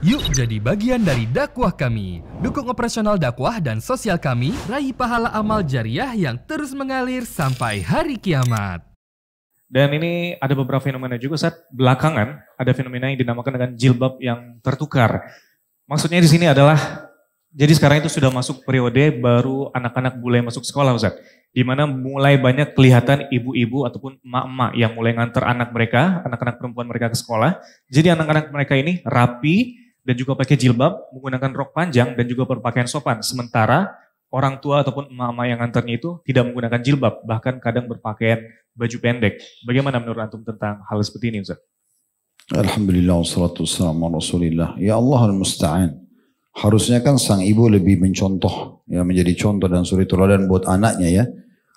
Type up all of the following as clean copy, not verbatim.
Yuk jadi bagian dari dakwah kami. Dukung operasional dakwah dan sosial kami, raih pahala amal jariah yang terus mengalir sampai hari kiamat. Dan ini ada beberapa fenomena juga saat belakangan ada fenomena yang dinamakan dengan jilbab yang tertukar. Maksudnya di sini adalah, jadi sekarang itu sudah masuk periode baru anak-anak mulai masuk sekolah Ustaz. Di mana mulai banyak kelihatan ibu-ibu ataupun emak-emak yang mulai nganter anak mereka, anak-anak perempuan mereka ke sekolah. Jadi anak-anak mereka ini rapi dan juga pakai jilbab, menggunakan rok panjang dan juga berpakaian sopan. Sementara orang tua ataupun emak-emak yang nganternya itu tidak menggunakan jilbab, bahkan kadang berpakaian baju pendek. Bagaimana menurut antum tentang hal seperti ini Ustaz? Alhamdulillah wassalatu wassalamu ala Rasulillah. Ya Allah al-musta'an. Harusnya kan sang ibu lebih mencontoh, ya menjadi contoh dan suri teladan buat anaknya ya.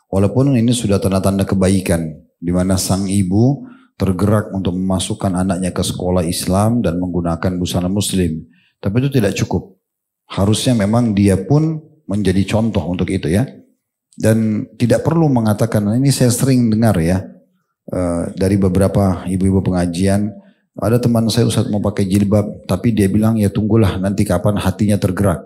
Walaupun ini sudah tanda-tanda kebaikan, di mana sang ibu tergerak untuk memasukkan anaknya ke sekolah Islam dan menggunakan busana Muslim. Tapi itu tidak cukup. Harusnya memang dia pun menjadi contoh untuk itu ya. Dan tidak perlu mengatakan, ini saya sering dengar ya dari beberapa ibu-ibu pengajian. Ada teman saya Ustaz mau pakai jilbab, tapi dia bilang ya tunggulah nanti kapan hatinya tergerak.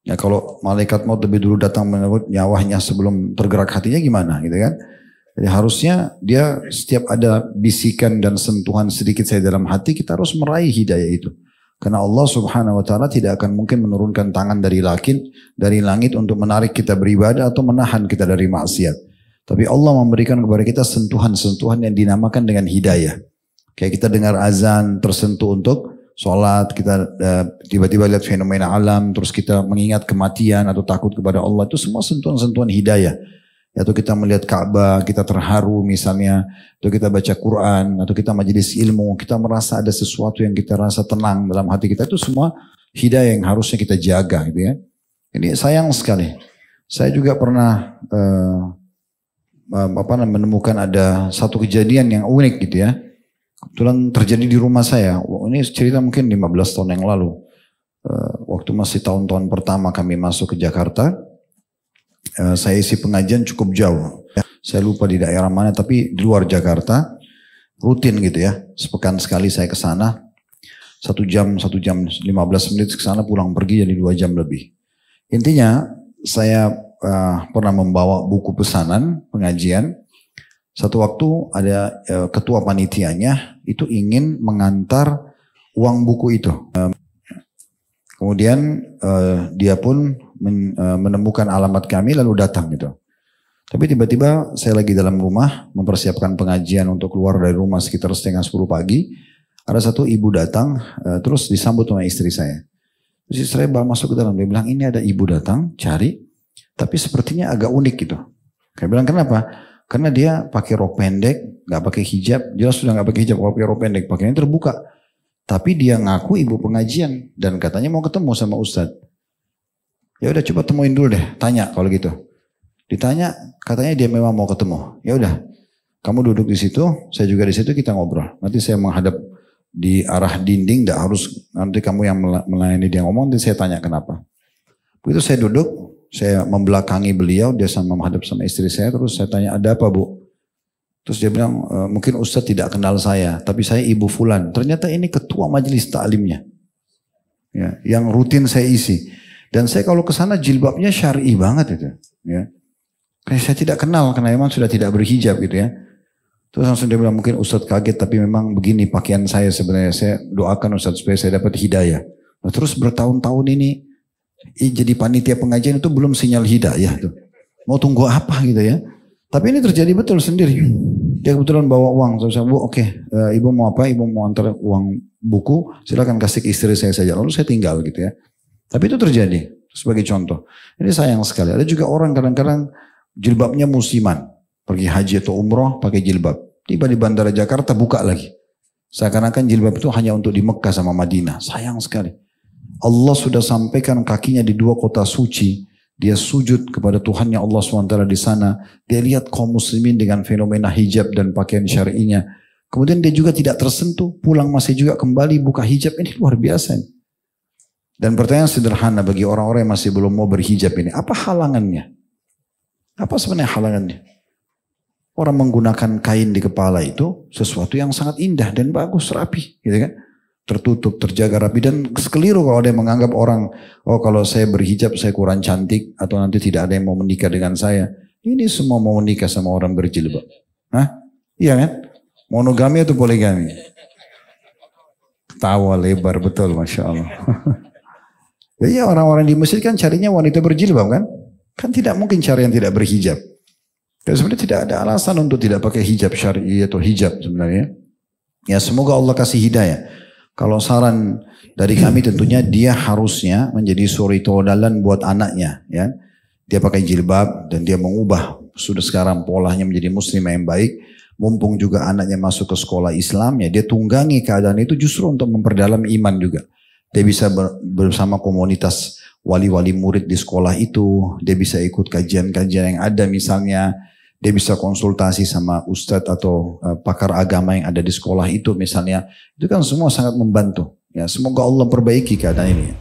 Ya kalau malaikat maut lebih dulu datang menyebut nyawanya sebelum tergerak hatinya gimana gitu kan. Jadi harusnya dia setiap ada bisikan dan sentuhan sedikit saya dalam hati, kita harus meraih hidayah itu. Karena Allah subhanahu wa ta'ala tidak akan mungkin menurunkan tangan dari langit untuk menarik kita beribadah atau menahan kita dari maksiat. Tapi Allah memberikan kepada kita sentuhan-sentuhan yang dinamakan dengan hidayah. Kayak kita dengar azan tersentuh untuk sholat, kita tiba-tiba lihat fenomena alam, terus kita mengingat kematian atau takut kepada Allah, itu semua sentuhan-sentuhan hidayah. Atau kita melihat Ka'bah, kita terharu misalnya, atau kita baca Quran, atau kita majelis ilmu, kita merasa ada sesuatu yang kita rasa tenang dalam hati kita, itu semua hidayah yang harusnya kita jaga gitu ya. Ini sayang sekali. Saya juga pernah menemukan ada satu kejadian yang unik gitu ya. Kebetulan terjadi di rumah saya. Ini cerita mungkin 15 tahun yang lalu. Waktu masih tahun-tahun pertama kami masuk ke Jakarta. Saya isi pengajian cukup jauh. Saya lupa di daerah mana, tapi di luar Jakarta. Rutin gitu ya. Sepekan sekali saya ke sana. 1 jam 15 menit ke sana, pulang pergi jadi 2 jam lebih. Intinya saya pernah membawa buku pesanan pengajian. Satu waktu ada ketua panitianya itu ingin mengantar uang buku itu. Kemudian dia pun menemukan alamat kami lalu datang gitu. Tapi tiba-tiba saya lagi dalam rumah mempersiapkan pengajian untuk keluar dari rumah sekitar 9:30 pagi. Ada satu ibu datang terus disambut sama istri saya. Terus istri saya masuk ke dalam, dia bilang ini ada ibu datang cari tapi sepertinya agak unik gitu. Saya bilang kenapa? Karena dia pakai rok pendek, nggak pakai hijab. Jelas sudah nggak pakai hijab, kalau pakai rok pendek, pakainya terbuka. Tapi dia ngaku ibu pengajian dan katanya mau ketemu sama Ustadz. Ya udah coba temuin dulu deh, tanya kalau gitu. Ditanya, katanya dia memang mau ketemu. Ya udah, kamu duduk di situ, saya juga di situ, kita ngobrol. Nanti saya menghadap di arah dinding, tidak harus nanti kamu yang melayani dia ngomong, nanti saya tanya kenapa. Begitu saya duduk. Saya membelakangi beliau, dia sama menghadap sama istri saya, terus saya tanya, ada apa Bu? Terus dia bilang, mungkin Ustadz tidak kenal saya, tapi saya Ibu Fulan. Ternyata ini ketua majelis ta'limnya. Ya, yang rutin saya isi. Dan saya kalau ke sana jilbabnya syar'i banget itu. Ya. Kayak saya tidak kenal, karena memang sudah tidak berhijab gitu ya. Terus langsung dia bilang, mungkin Ustadz kaget, tapi memang begini pakaian saya sebenarnya. Saya doakan Ustadz supaya saya dapat hidayah. Nah, terus bertahun-tahun ini, jadi panitia pengajian itu belum sinyal hidayah tuh. Mau tunggu apa gitu ya. Tapi ini terjadi betul sendiri. Dia kebetulan bawa uang. Saya bilang, Bu oke, Ibu mau apa? Ibu mau antar uang buku, silakan kasih ke istri saya saja. Lalu saya tinggal gitu ya. Tapi itu terjadi. Sebagai contoh. Ini sayang sekali. Ada juga orang kadang-kadang jilbabnya musiman. Pergi haji atau umroh pakai jilbab. Tiba di bandara Jakarta buka lagi. Seakan-akan jilbab itu hanya untuk di Mekah sama Madinah. Sayang sekali. Allah sudah sampaikan kakinya di 2 kota suci. Dia sujud kepada Tuhannya Allah SWT di sana. Dia lihat kaum muslimin dengan fenomena hijab dan pakaian syar'inya. Kemudian dia juga tidak tersentuh. Pulang masih juga kembali buka hijab. Ini luar biasa. Dan pertanyaan sederhana bagi orang-orang yang masih belum mau berhijab ini. Apa halangannya? Apa sebenarnya halangannya? Orang menggunakan kain di kepala itu sesuatu yang sangat indah dan bagus, rapi. Gitu kan? tertutup, terjaga rapi. Dan keliru kalau ada yang menganggap orang, oh kalau saya berhijab saya kurang cantik atau nanti tidak ada yang mau menikah dengan saya. Ini semua mau menikah sama orang berjilbab. Hah? Iya kan? Monogami atau poligami? Tawa lebar betul, Masya Allah. Ya orang-orang di Mesir kan carinya wanita berjilbab kan? Kan tidak mungkin cari yang tidak berhijab. Karena sebenarnya tidak ada alasan untuk tidak pakai hijab syar'i atau hijab sebenarnya. Ya semoga Allah kasih hidayah. Kalau saran dari kami tentunya dia harusnya menjadi suri tauladan buat anaknya. Ya, dia pakai jilbab dan dia mengubah sudah sekarang polanya menjadi muslimah yang baik. Mumpung juga anaknya masuk ke sekolah Islam ya dia tunggangi keadaan itu justru untuk memperdalam iman juga. Dia bisa bersama komunitas wali-wali murid di sekolah itu. Dia bisa ikut kajian-kajian yang ada misalnya. Dia bisa konsultasi sama ustadz atau pakar agama yang ada di sekolah itu misalnya. Itu kan semua sangat membantu. Ya, semoga Allah perbaiki keadaan ini.